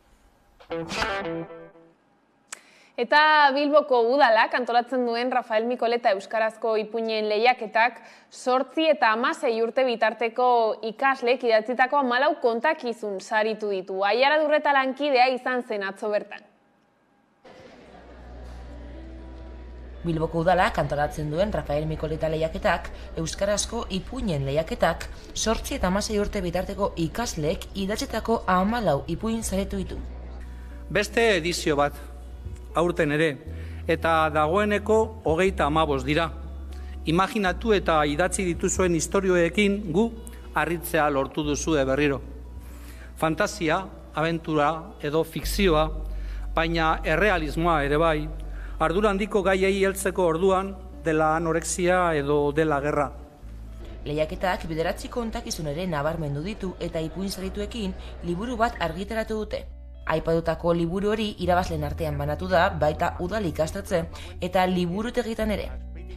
Eta Bilboko udalak antolatzen duen Rafael Mikoleta euskarazko ipuinen lehiaketak 8 eta 16 urte bitarteko ikaslek idatzitako 14 kontakizun saritu ditu. Aiara Durreta lankidea izan zen atzo bertan. Bilboko udalak antolatzen duen Rafael Mikoleta lehiaketak, euskarazko ipuinen lehiaketak, 8 eta 16 urte bitarteko ikasleek idatzetako 14 ipuin saretu ditu. Beste edizio bat, aurten ere, eta dagoeneko 35 dira. Imaginatu eta idatzi dituzuen istorioekin gu harritzea lortu duzue berriro. Fantasia, abentura edo fikzioa, baina errealismoa ere bai, ardura handiko gaiei heltzeko orduan dela anorexia edo dela gerra. Lehiaketak 9 kontakizun ere nabarmendu ditu eta ipuin sarituekin liburu bat argitaratu dute. Aipatutako liburu hori irabazleen artean banatu da, baita udal ikastatze eta liburutegitan ere.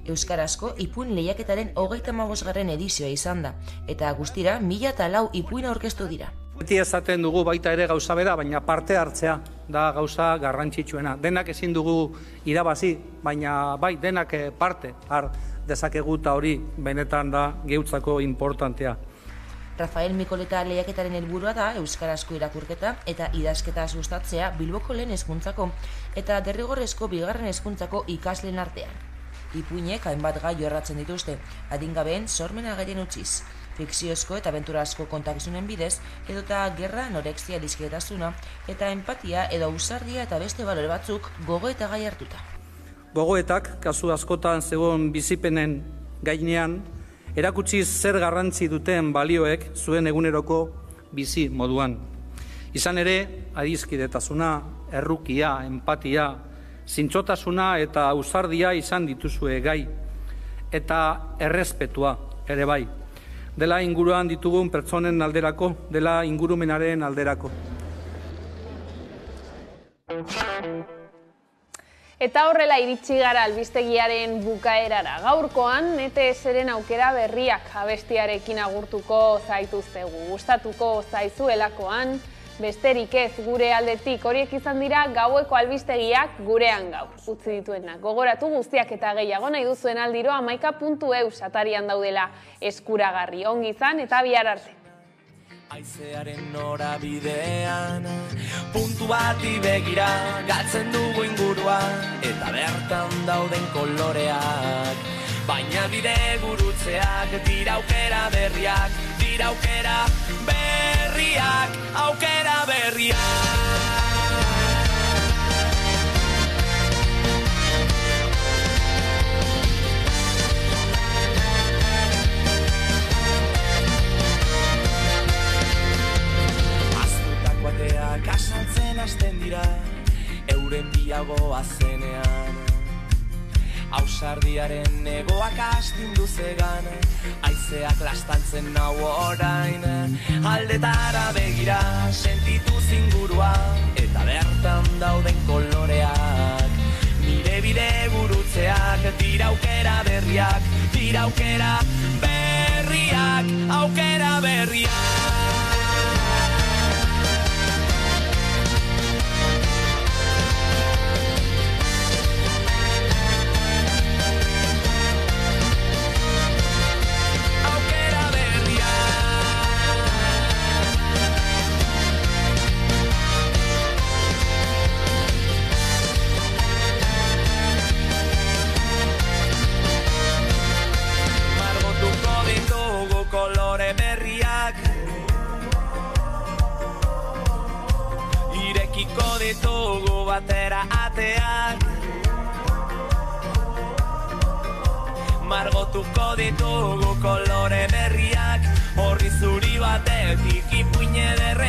Euskarazko ipuin lehiaketaren 35. edizioa izan da, eta guztira 1004 ipuin aurkeztu dira. Beti esaten dugu baita ere gauza bera, baina parte hartzea da gauza garrantzitsuena. Denak ezin dugu irabazi, baina bai denak parte har dezakegu eta hori benetan da geutzako importantea. Rafael Mikoleta lehiaketaren helburua da euskarazko irakurketa eta idazketa sustatzea Bilboko lehen hezkuntzako eta derrigorrezko 2. hezkuntzako ikasleen artean. Ipuinek hainbat gai jorratzen dituzte, adingabeen sormena gaien utziz. Fikziozko eta abenturazko kontakizunen bidez, edota gerra, anorexia, diskretasuna, eta empatia edo ausardia eta beste balore batzuk gogoeta gai hartuta. Gogoetak, kasu askotan zegoen bizipenen gainean, erakutsi zer garrantzi duten balioek zuen eguneroko bizi moduan. Izan ere, adiskidetasuna, errukia, empatia, zintzotasuna eta ausardia izan dituzue gai, eta errespetua ere bai. Dela inguruan ditugun pertsonen alderako, dela ingurumenaren alderako. Eta horrela iritsi gara albistegiaren bukaerara. Gaurkoan, ETS-ren aukera berriak abestiarekin agurtuko zaituztegu. Gustatuko zaizuelakoan, besterik ez gure aldetik horiek izan dira gaueko albistegiak gurean gaur. Utzi dituenak. Gogoratu guztiak eta gehiago nahi duzuen aldiro hamaika.eus atarian daudela eskuragarri. Ongi izan eta bihar arte. Aizearen norabidean, puntu bati begira, galtzen dugu ingurua, eta bertan dauden koloreak. Baina bide gurutzeak, dira aukera berriak, dira aukera berriak, aukera berriak. Kasaltzen hasten dira, euren biagoa zenean. Ausardiaren egoak astindu zegan, haizeak lastantzen nau orain. Aldetara begira, sentitu zingurua, eta bertan dauden koloreak. Nire bide gurutzeak, dira aukera berriak, dira aukera berriak, aukera berriak. Kolore berriak irekiko ditugu batera ateak, margotuko ditugu kolore berriak, horri zuri batetik ipuine derren